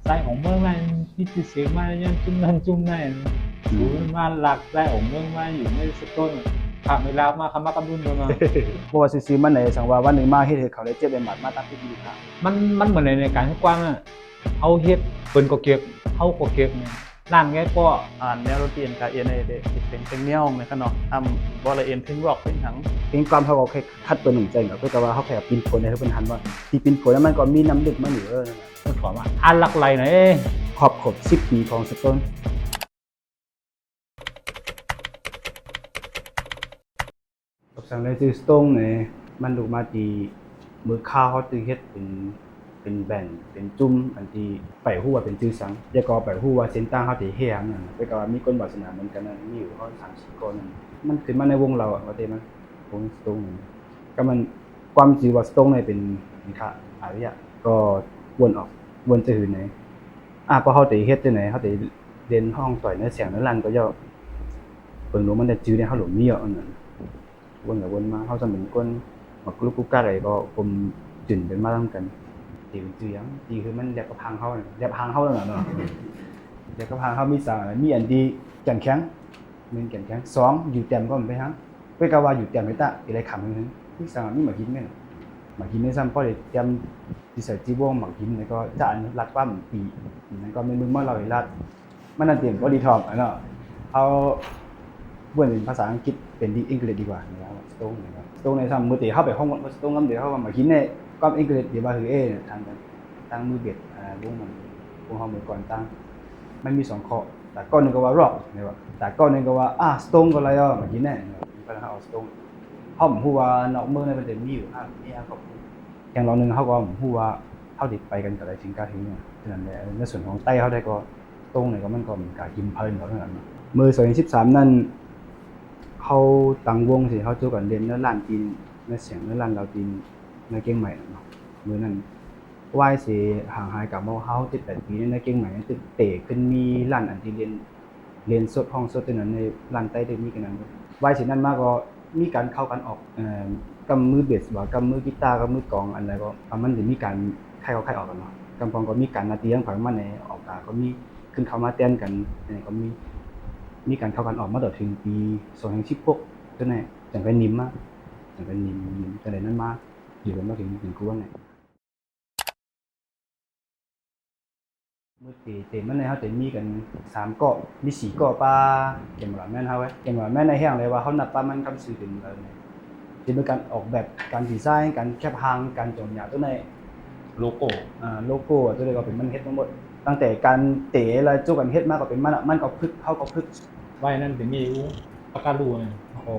tại ổng mơ mai đi từ xíu mai nhân chung này chú ma lạc tại ổng mơ maiอยู่ในสกลขับเวลามาคำว่ากำบุญมา เพราะว่าซื้อๆมันไหนสังว่าวันหนึ่งมาเฮ็ดให้เขาได้เจ็บได้หมัดมาตามที่ดีค่ะ มันเหมือนในการกว้างอ่ะเอาเฮ็ดเปิ้นก็เก็บเฮาก็เก็บเนี่ยร้านแกก็ แนวดนตรีกับเอ็นเด็กเป็นเพลงแนวนะครับเนาะบอลเอ็นเพลงร็อกเพลงทั้งเพลงความเขาก็แค่คัดตัวหนึ่งใจเนาะเพื่อกับว่าเขาแค่ปินผลให้เพิ่นทันว่าที่ปินผลนั้นมันก็มีน้ำลึกมาอยู่นั่นน่ะ มันถอมาอันหลักไหลไหน ครบ10 ปีของสโตนกับสังเลยชื่อสโตนเนี่ยมันดูมาที่มือข้าวเขาตึงเฮ็ดเป็นแบนเป็นจุ่มอันที่ไปฮู้ว่าเป็นชื่อสังแล้วก็ไปฮู้ว่าเส้นต่างเขาที่เฮ็ดนั่นเพื่อกับว่ามีคนวาสนาเหมือนกันนั่นมีอยู่เขา3-4คนนั่นมันขึ้นมาในวงเราอ่ะว่าแต่มันวงสโตนก็มันความจริงว่าสโตนเนี่ยเป็นค่ะอารยะก็วนจะหืนไหนพอเขาได้เฮ็ดจังได๋เขาได้เรียนห้องต่อยในเสียงในร้านก็ย่อเพิ่นรู้มันได้จื้อในเฮาหลงมีอันนั้นวนมาเฮาจะเป็นคนมักลุกกุกกักอะไรก็ผมจื่นเป็นมานํกันตีเป็นจื้อหยังตีคือมันแลบกับพังเฮาแลบพังเฮานั่นน่ะเนาะแลบกับพังเฮามีสร้างมีอันที่แข็งแข็ง1แข็งแข็ง2อยู่แต้มก็มันไปหังไปก็ว่าอยู่แต้มไปตะอีไรคำนึงมีสร้างมีมากินแม่นมากินในซ้ำพอได้เตรียมที่ใส่จีวงมากินแล้วก็จะอันรัดปั้มปีนั้นก็มึงมาเราอีรัดมันนั่นเตรียมบ่ดีทอมเนาะเอาเว้นเป็นภาษาอังกฤษเป็นดีอังกฤษดีกว่านะครับสโตงนะครับสโตงในซ้ำมื้อตีเข้าไปห้องสโตงนำเดี๋ยวเขามากินในก็อังกฤษเดี๋ยวว่าคือทางกันตั้งมือเบ็ดวงมันวงเฮามื้อก่อนตั้งมันมี2ข้อแต่ก้อนนึงก็ว่าร็อกนะครับแต่ก้อนนึงก็ว่าสโตงก็อะไรมากินแน่ก็เอาสโตงเฮาบ่ฮู้ว่านอกเมืองในประเทศมีอยู่มีครบอย่างเรานึงเฮาก็บ่ฮู้ว่าเฮาสิไปกันก็ได้ถึงกะถึงฉะนั้นแหละในส่วนของไต้เฮาได้ก็ตรงนี่ก็มันก็มีการกินเพลินเขาเท่านั้นมื้อ2013นั้นเขาตั้งวงสิเขาจูกันเล่นในร้านจีนในเสียงในร้านเราจีนในเกียงใหม่เนาะมื้อนั้นวายสิห่างหายกับเฮา7-8ปีในเกียงใหม่ตึกเตะขึ้นมีร้านอันที่เรียนสดห้องสดตัวนั้นในร้านใต้ได้มีกันนั้นวายสินั้นมาก็มีการเข้ากันออกกำมือเบสว่ากำมือกีตาร์กำมือกลองอันใดก็มันสิมีการใครเข้าใครออกกันเนาะกำพองก็มีการนาตีของผังมันในออกกาก็มีขึ้นเข้ามาเต้นกันก็มีการเข้ากันออกมาต่อถึงปี2016จนไหนจังเป็นนิ่มมาจังเป็นนิ่มจังได๋นั้นมาอยู่กันมาถึงกูว่าไงมื้อเตมันในเฮาจะมีกัน3เกาะมี4เกาะปลาเกมหลาแม่นเฮาเว้ยเกมหลาแม่นในแห้งเลยว่าเฮานับปลามันกำซื้อเป็นที่เป็นการออกแบบการดีไซน์การแคปหางการจงหยาตัวไหน โลโก้ โลโก้ตัวใดก็เป็นมันเฮ็ดมาหมดตั้งแต่การเตะแล้วจุกันเฮ็ดมาก็เป็นมันก็พึกเฮาก็พึก ไว้นั่นเป็นมีประกาศรู้เนี่ยโอ้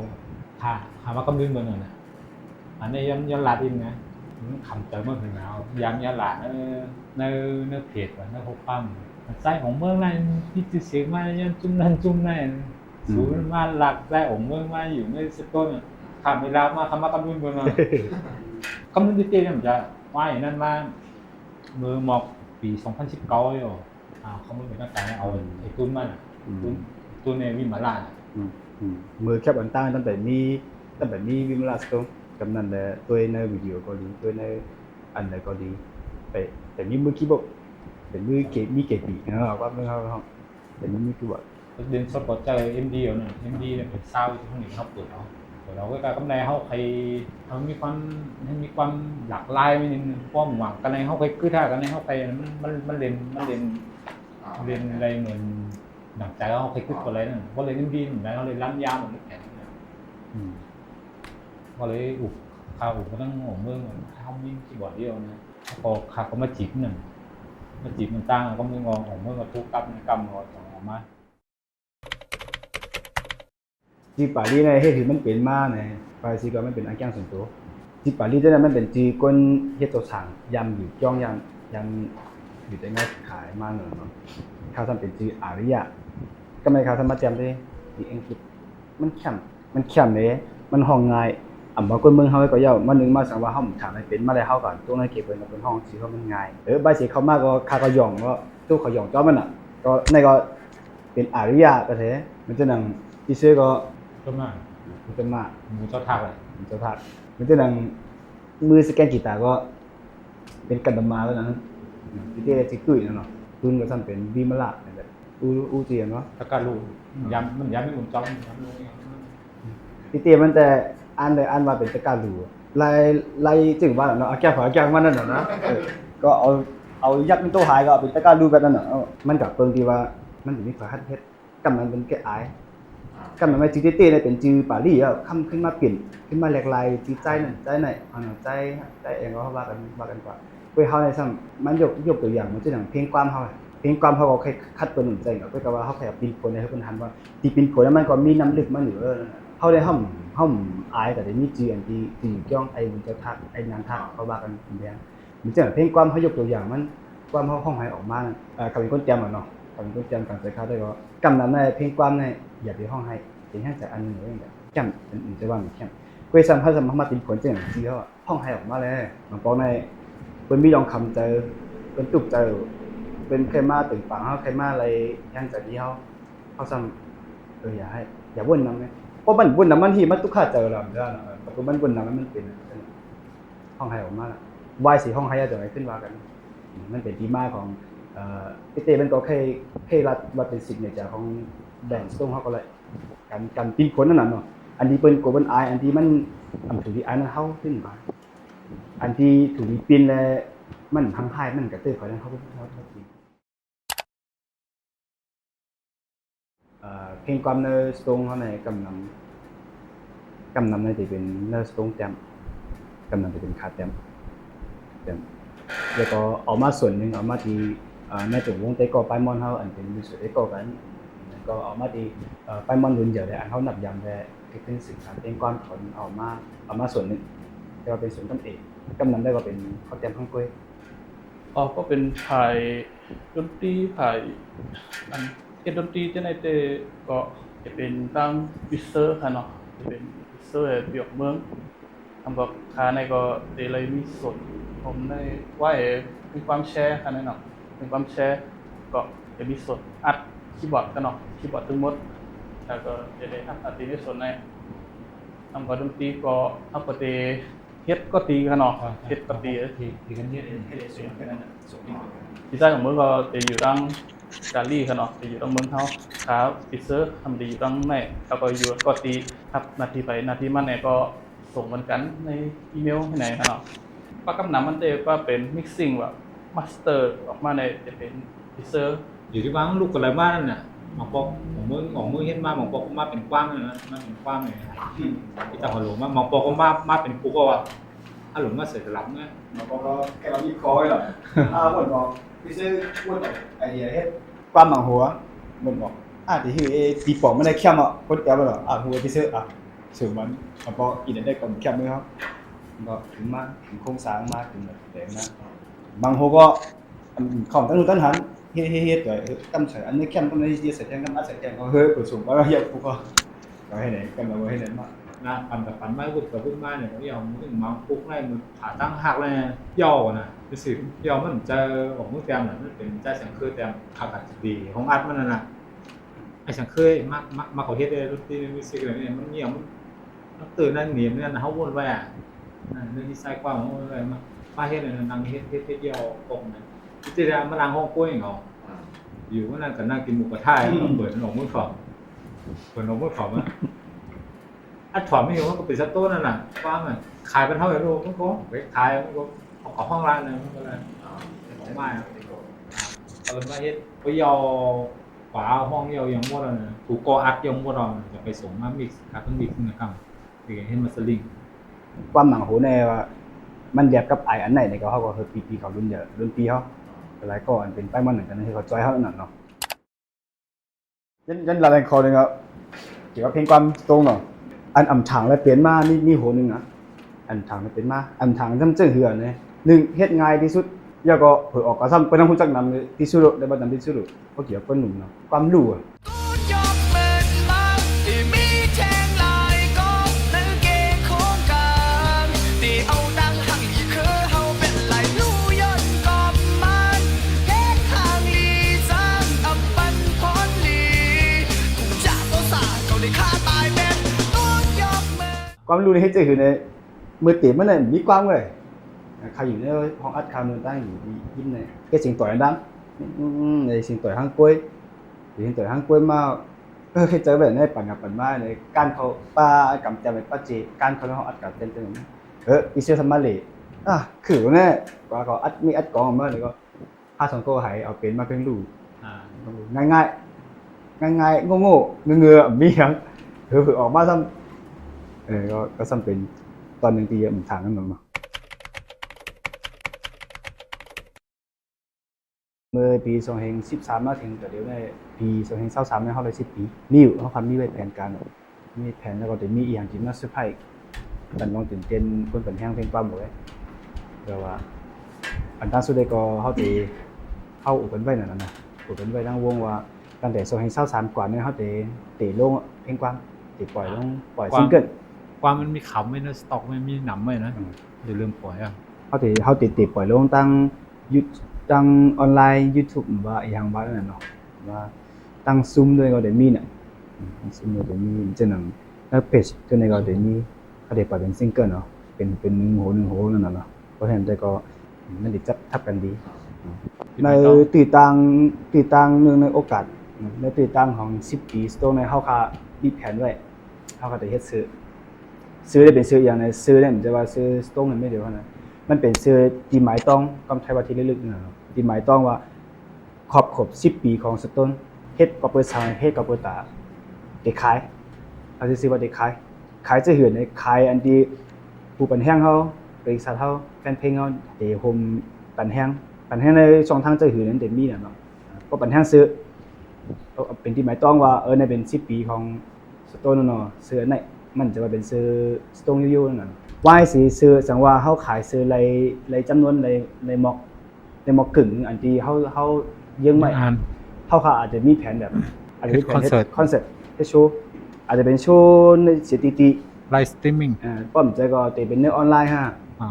หาว่ากำบุญเบิ่งน่ะอันนี้ย้อนลาดินไงคำเจอเมื่อถึงแล้วย้อนลาในเพจว่าในพบปั้มใต้ของเมืองนั้นที่จะเสียงมาย้อนจุ่มนั่นศูนย์มาหลักใต้ของเมืองมาอยู่ในสกลขับเวลามาคำว่ากำบุญเบิ่งน่ะกำบุญที่เตี้ยมันจะไว้นั่นมามือหมอกปี2019อยู่เขาไม่เป็นนักการเอาไอ้ตุ้นมันตุ้นในวิมาลามือแคปอันตั้งตั้งแต่มีวิมลาสโตนกำนั้นแหละตัวในวิดีโอก็ดีตัวในอันใดก็ดีแต่มีมือคีย์บอร์ดเป็นมือมีเกปีเนาะว่ามือเฮาแต่มีคีย์บอร์ดเดินสปอร์ตใจ MD เอาเนี่ย MD เนี่ยเป็นซาวด์ที่ข้างนี้เขาเปิดเราก็การกำไรเขาใครเขามีความหลากหลายไม่นิดนึงป้อมหวังกันในเขาไปคือถ้ากันในเขาไปมันเรียนอะไรเหมือนหนังใจเขาไปคืออะไรนั่นก็เลยMDเหมือนกันเขาเลยล้ำยาวเหมือนแข็งก็เลยข้าวก็ต้องหัวเมืองเขามีคีย์บอร์ดเดียวนะพอขาก็มาจีบหนึ่งมาจีบมันตั้งก็ไม่งองหัวเมืองก็ทุกกำก็ออกมาที่ปารีสเนี่ยเฮ็ดให้มันเป็นมาเนี่ยปารีสก็มันเป็นอันแก้งส่วนตัวที่ปารีสเนี่ยมันเป็นที่คนเฮ็ดตัวสั่งยำอยู่จ้องยำอยู่แต่งานขายมาเนาะเขาทำเป็นที่อาริยะก็ไม่เขาทำมาแจมได้ที่อังกฤษมันเข้มเลยมันห้องง่ายบ่คนเมืองเฮาก็ย่อมานึงมาสังว่าเฮาถามให้เป็นมาได้เฮาก่อนตรงนั้นเก็บไว้เป็นห้องสิเฮามันง่ายใบสิเข้ามาก็คาก็ย่องก็ตู้เขาย่องจ้อมันน่ะก็นี่ก็เป็นอาริยะก็แท้มันจะนั่งที่ซื้อก็ต้นมาหมูเจ้าทักเลยเจ้าทักมันจะนั่งมือสแกนกีตาร์ก็เป็นกันดมาแล้วนะที่เตะจิกตุ้ยเนาะ ตุนก็ซั่นเป็นวิมละนั่นแหละอูเตียนเนาะ ตะการลูย้ำมันย้ำไม่หมุนจ้องย้ำ พี่เตียมันแต่อ่านเลยอ่านว่าเป็นตะการลูไล่จึงว่าเนาะเอาแก้วเอาแก้วมันนั่นน่ะนะก็เอายักษ์เป็นตัวหายก็เอาเป็นตะการลูแบบนั้นน่ะมันก็เปิงที่ว่ามันสิมีขอฮัดเฮ็ดกำมันเป็นแก้อายกำมันไม่จื้อเต้เนี่ยเป็นจื้อปาลี่อ่ะคำขึ้นมาเปลี่ยนขึ้นมาแหลกลายจื้อใจนั่นใจไหนอันนั้นใจเองก็ว่ากันกว่าเว้ยเฮาในซ้ํมันยกตัวอย่างมันจะอย่างเพลงความเฮาเพลงความเฮาก็แค่คัดตัวหนึ่งใจก็คือว่าเฮาแค่ปินคนให้เพิ่นหันว่าที่ปินคนนั้นมันก็มีน้ำลึกมันอยู่เฮาได้ห้อมอายก็ได้มีจื้ออันที่ย่องไอ้บุญเจ้าทักไอ้นางทักเขาว่ากันเป็นอย่างมันจะเพลงความเฮายกตัวอย่างมันความเฮาห้องให้ออกมาก็เป็นคนแจมอ่ะเนาะก็เป็นคนแจมกันใส่เขาได้ก็กำนั้นในเพลงความในอย่าไปห้องให้เป็นแค่จากอันนึงอย่างเงี้ยแจ่มเป็นอื่นจะว่ามีแค่กวยซ้ำเฮาจะมาเป็นผลจังซี่เฮาห้องให้ออกมาเลยบางปองในเพิ่นมีลองคำเจอเพิ่นตุกเจอเป็นเคยมาตึงปังเฮาเคยมาอะไรยังจะดีเฮาซ้ำอย่าวนนำเนี่ยเพราะมันวนนำมันที่มันตุกค่าเจอแล้วจ้าแต่มันวนนำมันเป็นห้องให้ออกมาแล้ววายสิห้องให้จะไหนขึ้นว่ากันมันเป็นที่มาของพี่เต้มันก็เคยรัดเป็นซิกเนเจอร์ของแบรนด์สโตงเฮาก็เลยการปิ้นคนนั่นน่ะเนาะอันนี้เปิ้นก็เปิ้นอายอันที่มันถูกที่อายนั้นเฮาขึ้นมาอันที่ถูกที่ปิ้นแล้วมันพังพายมันก็เตื้อข่อยนั้นเฮาจริงเพลงความเนอสโตงเฮาในกำนำในที่เป็นเนอสโตงแต้มกำนำที่เป็นคาแต้มแล้วก็ออกมาส่วนหนึ่งออกมาที่ในตัววงเตก็ไปมอนเฮาอันเป็นมิวสิกเตก็กันก็ออกมาที่ไปมอนรุ่นเดียวเลยอันเฮานับยำแต่ที่เป็นสิ่งเพลงก้อนผลออกมาส่วนหนึ่งแต่ว่าเป็นส่วนต้นเอกกำนำได้ก็เป็นข้าวแต้มข้างกล้วยก็เป็นฝ่ายดนตรีฝ่ายอันเฮ็ดดนตรีจังได๋แต่ก็จะเป็นทางวิเซอร์ค่ะเนาะจะเป็นวิเซอร์เบียกเมืองทำกับคาในก็ได้เลยมีส่วนผมได้ไว้มีความแชร์ค่ะเนาะมีความแชร์ก็จะมีส่วนอัดคีย์บอร์ดกันเนาะคีย์บอร์ดทั้งหมดแล้วก็จะได้อัดในส่วนในทำกับดนตรีก็ทำกับเฮ็ดก็ตีกันเนาะเฮ็ดก็ตีที่กันเฮ็ดดีไซน์ของเมืองก็จะอยู่ทางกาลีค่ะเนาะจะอยู่ทางเมืองเฮาขาฟิเซอร์ทำดีอยู่ทางในแล้วก็อยู่ก็ตีครับนาทีไปนาทีมาเนี่ยก็ส่งกันในอีเมลให้ไหนค่ะเนาะก็กำนำมันได้ว่าเป็นมิกซิ่งแบบมาสเตอร์ออกมาในจะเป็นฟิเซอร์อยู่ที่บ้านลูกอะไรบ้านนั่นน่ะหมอกปอกของมือเฮ็ดมาหมอกปอกก็มาเป็นกว้างเลยนะมาเป็นกว้างเลยที่ตาหัวหลงมาหมอกปอกก็มาเป็นกูก็ว่าถ้าหลงมาเสร็จหลับเนี่ยหมอกปอกก็แค่เรามีคอยหรอบ่นบอกพี่ซื้อบ่นไอเดียเฮ็ดความหมังหัวบ่นบอกที่คือตีปอกมันได้เข้มอ่ะคนแก้วบ่ล่ะหัวพี่ซื้อสูงมันหมอกปอกกินได้ก่อนเข้มมื้อครับก็ถึงมาถึงโครงสร้างมาถึงแบบแต่นะบางหัวก็ของตั้งต้นหันเฮ็ดrồi cắm sợi anh ấy kem cắm này chia sẻ kem cắm ăn sợi kem có hơi của sủng bao nhiêu cũng có cái này kem là cái này mà นะปันไม้วุ้นกับวุ้นไม้เนี่ยเขาเอามือมาปุ๊กไล่มือขาตั้งหักเลยย่อน่ะรู้สึกย่อมันจะออกมือแต้มน่ะมันเป็นใจเสียงเคยแต้มขาดดีของอัดมันน่ะไอ้เสียงเคยมากเขาเฮ็ดได้ดนตรีมิวสิกอะไรเนี่ยมันเหี่ยวมันตื่นนั่นเหนียมเนี่ยนะเฮาวนไว้อ่ะนั่นเรื่องที่ใส่ความของอะไรมาเฮ็ดเนี่ยนั่งเฮ็ดย่อกงน่ะที่จะมาล้างห้องกล้วยเหรออยู่ว่านั่งกันนั่งกินหมูกระทะเปิดหนองมือฝอมอัดถอมไม่เห็นว่าก็เป็นสตูนั่นน่ะว่ามันขายเป็นเท่าไหร่โลก็ไปขายมันก็ของห้องร้านนึงมันก็เลยของไม้เอามาเฮ็ดไปยอฝาห้องยอยังหมดน่ะถูกกออัดยังหมดอ่ะจะไปส่งมามิกซ์กับมิกซ์นะครับที่เห็นมาสลิงความหมังหัวในว่ามันแยกกับไออันไหนในก็เฮาก็คือปีเขารุ่นเยอะรุ่นปีเฮาหลายก็อันเป็นป้ายมันเหมือนกันที่เขาจอยเฮานั่นเนาะยันหลายคนนึงครับเกี่ยวกับเพลงความตรงเนาะอันอำถางแล้วเปลี่ยนมามีโหนึงอ่ะอันถางมันเป็นมาอันถางจำเจื้อเหือเนี่ย1เฮ็ดง่ายที่สุดแล้วก็เผยออกก็ซ้ำเป็นนำฮู้จักนำที่สุดได้บ่นำที่สุดเพราะเกี่ยวกับหนุ่มเนาะความรู้อ่ะความรู้ในให้เจอคือในมือเตะมันเนี่ยมีความเลยใครอยู่ในห้องอัดคามือตั้งอยู่ยิ้มเนี่ยแค่เสียงต่อยดัง ในสิ่งต่อยห้างกล้วยสิ่งต่อยห้างกล้วยมาเจอแบบนี้ปั่นกับปั่นมาในการเขาป้ากำจัดไปป้าเจการเขาเขาอัดกับเต็มอีเซียทำมาเลยคือว่าเนี่ยว่าก็อัดมีอัดกองมาเลยก็5-2ก็หายเอาเป็นมาเป็นลูก อ่า ง่ายๆโง่ๆเงือๆมีหยังคือออกมาซ้ำก็ซ้ำเป็นตอนหนึ่งปีมันทางนั้นมาเมื่อปี2013มาถึงแต่เดี๋ยวในปี2023เนี่ยเขาเลย10 ปีมีอยู่เขามีไว้แผนการมีแผนแล้วก็จะมีอีกอย่างที่น่าเซอร์ไพรส์แต่ลองตื่นเต้นคนเป็นแห้งเพลงปั้มหมดเลยแต่ว่าอันตั้งสุดเลยก็เขาจะเข้าอุปนไว้นั่นนะอุปนไว้ตั้งวงว่าตั้งแต่2023กว่าเนี่ยเขาจะเตะลงเพลงปั้มเตะปล่อยลงปล่อยซิงเกิล ความมันมีขำไว้นะสต็อกมันมีหนำไว้นะเดี๋ยวลืมปล่อยอ่ะ เขาติดปล่อยลงตั้งออนไลน์ YouTube ว่าอย่างว่านั่นเนาะว่าตั้งซุมด้วยก็ได้มีน่ะซุมด้วยได้มีจังนั้นแล้วเพจตัวนี้ก็ได้มีเขาได้ปล่อยเป็นซิงเกิลเนาะเป็น1 โหนั่นน่ะเนาะเพราะฉะนั้นแต่ก็มันได้จับทับกันดีในติดตั้งในโอกาสในติดตั้งของ10 ปีตรงในเฮาค่ะมีแผนไว้เฮาก็ได้เฮ็ดซื้อได้เป็นซื้ออย่างในซื้อเนี่ยมันจะว่าซื้อสตงไม่เดียวนะมันเป็นซื้อที่หมายต้องกำไทยว่าที่ลึกๆนะที่หมายต้องว่าครบ10 ปีของสตนเฮ็ดก็เปิดสร้างเฮ็ดก็เปิดตาได้ขายเขาสิซื้อว่าได้ขายจะเหือนในขายอันที่ผู้ปันแห้งเฮาบริษัทเฮาแฟนเพลงเฮาได้โฮมปันแห้งในช่องทางจะเหือนนั้นได้มีน่ะเนาะก็ปันแห้งซื้อเป็นที่หมายต้องว่าในเป็น10 ปีของสตนเนาะซื้ออันไหนมันจะว่าเป็นซื้อสตงอยู่ๆนั่นวายสิซื้อสังว่าเฮาขายซื้อในจำนวนในม็อกกึ่งอันที่เฮายังไม่เฮาค่ะอาจจะมีแผนแบบอาจจะมีแผนคอนเสิร์ตให้โชว์อาจจะเป็นโชว์ในสถิติ ไลฟ์สตรีมมิ่ง ป้อมใจก็จะเป็นในออนไลน์ฮะ อ่า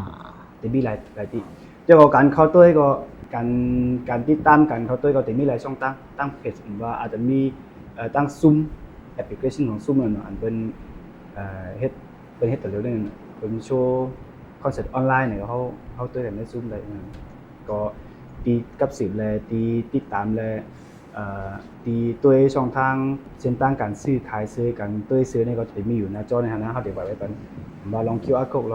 จะมีหลายที่เจ้าก็การเข้าตัวก็การติดตามกันเข้าตัวก็จะมีหลายช่องตั้งเพจว่าอาจจะมีตั้งซุมแอปพลิเคชันของซุมนั่นเนาะอันเป็นเฮ็ดแต่เร็วนึงเป็นโชว์คอนเสิร์ตออนไลน์เนี่ยเขาตัวกันในซุมได้ก็ตีกับสิบเลยตีติดตามเลยตีตัวช่องทางเส้นทางการซื้อขายซื้อกันตัวซื้อเนี่ยก็จะมีอยู่หน้าจอในฐานะเขาเดี๋ยวไว้เป็นว่าลอง QR code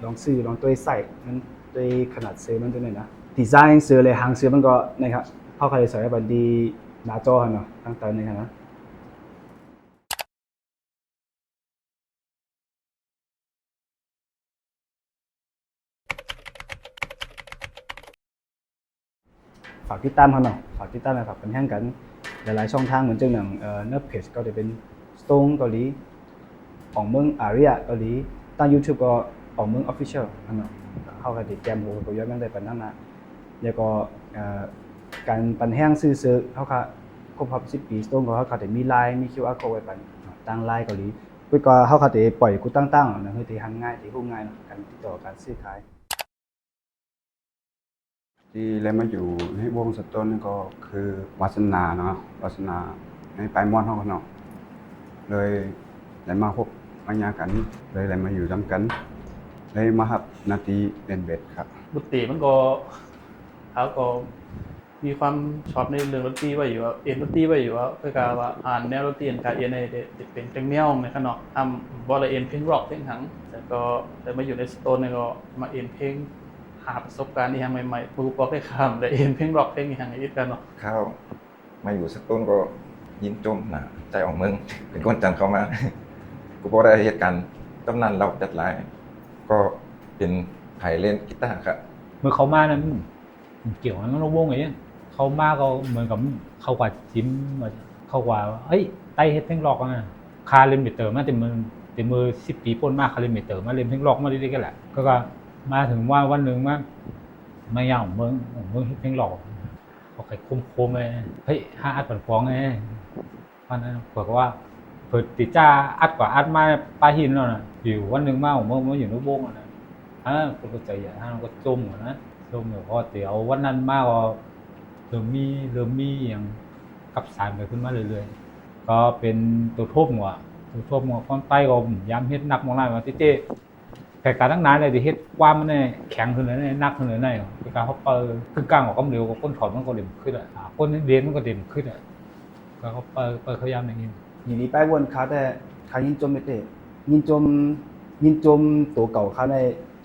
ลองซื้อลองตัวใส่มันตัวขนาดซื้อมันตัวไหนนะดีไซน์ซื้อเลยหางซื้อมันก็นะครับเขาเคยใส่ไว้เป็นดีหน้าจอเนาะตั้งแต่ในฐานะฝากติดตามเขาหน่อยฝากติดตามนะครับเป็นแห่งกันหลายๆช่องทางเหมือนจังหนังเนื้อเพจก็จะเป็นสโตงเกาหลีของเมืองอาริยะเกาหลีตั้ง YouTube ก็ของเมือง Official อันนั้นเข้ากับติดแกมโหตัวย้อนได้ปานนั้นนะแล้วก็การปันแห้งซื้อเขาค่ะครบ10 ปีสโตงก็เขาจะมีไลน์มี QR code ไว้ปันตั้งไลน์เกาหลีเพื่อก็เขาจะปล่อยกูตั้งๆนะเพื่อที่หันง่ายที่ฮู้ง่ายนะการติดต่อการซื้อขายที่เลยมาอยู่ในวงสตนก็คือวาสนาเนาะวาสนาในปลายมอนเฮาเนาะเลยได้มาพบปัญญากันเลยได้มาอยู่ร่วมกันเลยมารับหน้าที่เล่นเบสครับ ดนตรีมันก็เขาก็มีความชอบในเรื่องดนตรีไว้อยู่ว่าเอ็นดนตรีไว้อยู่ว่าคือการว่าอ่านแนวดนตรีการเอ็นในเป็นจังแนวในขนาดทำบ่ละเอ็นเพลงร็อกเพลงหังแต่มาอยู่ในสโตนเนี่ยก็มาเอ็นเพลงหาประสบการณ์ที่ยังใหม่ๆผู้ปกครองได้ข้ามได้เอ็นเพลงร็อกเพลงอย่างอีกกันเนาะ เข้ามาอยู่สักต้นก็ยินจมนะใจออกเมืองเป็นคนจันเข้ามา กูพอได้เหตุการณ์ตำนานเราจัดหลาย ก็เป็นไผ่เล่นกีตาร์ครับ เมื่อเขามานั้นมันเกี่ยวกับน้องวงไงเขามาก็เหมือนกับเขากว่าจิ้มเขากว่าเฮ้ยไต้เฮ็ดเพลงร็อกนะคาเล่นเมเตอร์มาแต่มือ10 ปีป่นมากคาเล่นเมเตอร์มาเล่นเพลงร็อกมาเรื่อยๆกันแหละก็มาถึงว่าวันหนึ่งมาย่างเมืองเพลงร็อกเขาไข่คมๆเลยเฮ้ยห้าอัดปั่นฟองไงเพราะนั้นบอกว่าเปิดติจ้าอัดกว่าอัดมาปลาหินแล้วนะอยู่วันหนึ่งมาอยู่ในวงนะก็ใจใหญ่ท่านก็จมนะจมอยู่พอเดี๋ยววันนั้นมาก็เริ่มมีอย่างกับสารไปขึ้นมาเรื่อยๆก็เป็นตัวทบหัวความใต้ก็ย้ำเฮ็ดหนักมากๆว่าเต้ แต่การตั้งนานเลยที่เฮ็ดความมันเนี่ยแข็งขึ้นเลยเนี่ยนักขึ้นเลยเนี่ยคือการเขาเปิดคือกลางของความเร็วกับคนถอดมันก็เด่นขึ้นอ่ะคนเรียนมันก็เด่นขึ้นอ่ะก็เขาเปิดเขายามอย่างนี้ ยินดีไปวนเขาแต่เขายินจมไม่เตะยินจมตัวเก่าเขาใน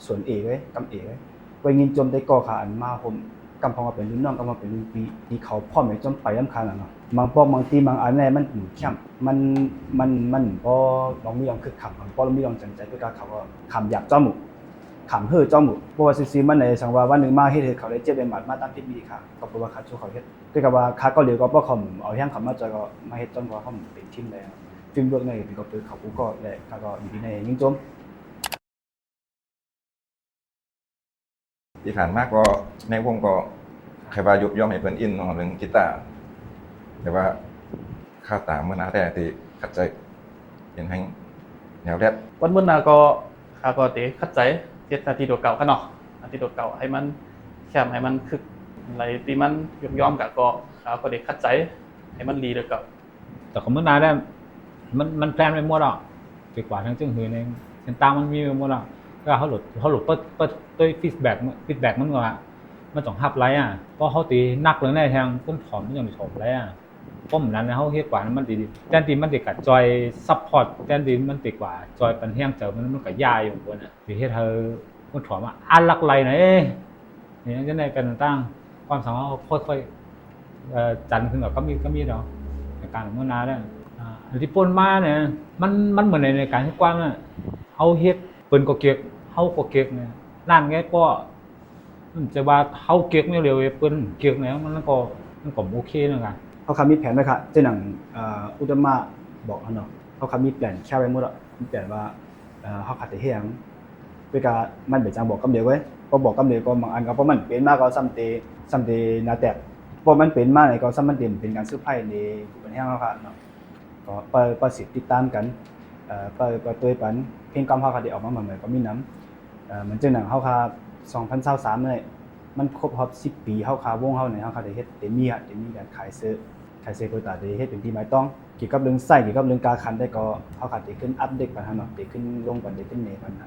ส่วนเอกเลยกำเอกเลยไปยินจมได้ก่อขาอันมาผมกำพองมาเป็นรุ่นน้องกำมาเป็นรุ่นปีที่เขาพ่อแม่จมไปลำคาญเนาะบางปอกบางทีบางอันเนี่ยมันเข้มมันพอลองมีลองคือขำพอลองมีลองจังใจด้วยการเขาก็ขำหยาบจ้อหมูขำเฮ่อจ้อหมูเพราะว่าซีมันในสังว่าวันหนึ่งมาเฮ็ดเขาได้เจ็บเป็นหมัดมาตามพิษมีค่ะก็เพราะว่าเขาช่วยเขาเฮ็ดด้วยกับว่าเขาก็เหลียวก็เพราะเขาเอาแห้งเขามาจอยก็มาเฮ็ดจนว่าเขาเป็นทีมแล้วทีมเวิร์กในเป็นก็คือเขาก็และเขาก็อยู่ที่ในยิ่งจม ที่ผ่านมาก็ในวงก็ใครว่ายุบย่อมให้เพิ่นอินเนาะเรื่องกีตาร์แต่ว่าข้าวตามเมื่อหน้าแต่ที่ขัดใจเป็นให้แนวแรด วันมื้อหน้าก็ข้าก็เตะคัดใจเฮ็ดหน้าที่ตัวเก่าคั่นเนาะหน้าที่ตัวเก่าให้มันแข็งให้มันคึกอะไรที่มันยอมก็ข้าก็ได้คัดใจให้มันดีแล้วก็ แต่ของเมื่อนานได้มันแพลนไปหมดอ่ะดีกว่าทั้งจึงหือในเส้นตางมันมีไปหมดอ่ะก็เขาหลุดเปิดด้วยฟีดแบ็กมันก็มันต้องฮับไรอ่ะเพราะเขาตีนักเลยในทางก้นถอนมันยังไม่ถมไรอ่ะเพราะเหมือนนั้นเขาเฮ็ดกว่ามันดีแทนที่มันติดกับจอยซัพพอร์ตแทนที่มันติดกว่าจอยปันแห้งเจอมันก็ยาอยู่บนอ่ะที่เฮ็ดเธอก้นถอนว่าอันลักไรไหนนี่จะได้เป็นตั้งความสามารถค่อยจันขึ้นกับก็มีเนาะในการเมื่อนานได้อันที่ปนมาเนี่ยมันเหมือนในการที่กว้างอ่ะเอาเฮ็ดเปิ้นก็เก็บเฮาก็เก็บเนี่ยนั่นไงก็มันจะว่าเฮาเก็บไม่เร็วเปิ้นเก็บเนี่ยมันก็โอเคนะกัน เขาคำมีแผนไว้ค่ะเจ้าหนังอุตมะบอกเนาะเขาคำมีแผนแค่ไว้หมดอ่ะมีแผนว่าเขาขัดแต่เฮียงเวลามันเป็นจังบอกกำเดียวไว้พอบอกกำเดียวก็บางอันก็เพราะมันเป็นมากก็ซ้ำเตนาแตกเพราะมันเป็นมากเลยก็ซ้ำมันเด่นเป็นการซื้อไพ่ในเป็นแห้งเขาค่ะเนาะก็ประสิทธิ์ติดตามกันเปิดตัวปันเพลงกำเขาค่ะที่ออกมาใหม่ๆก็มีน้ำเหมือนเจ้าหนังเขาค่ะ2023เลยมันครบรอบ10 ปีเฮาคาวงเฮาเนี่ยเฮาคาได้เฮ็ดเต็มมีการขายเสื้อโคตาได้เฮ็ดเป็นที่หมายต้องเกี่ยวกับเรื่องไส้เกี่ยวกับเรื่องการคันได้ก็เฮาคาได้ขึ้นอัปเดตปัญหาเนาะได้ขึ้นลงปันได้ขึ้นเนปัญหา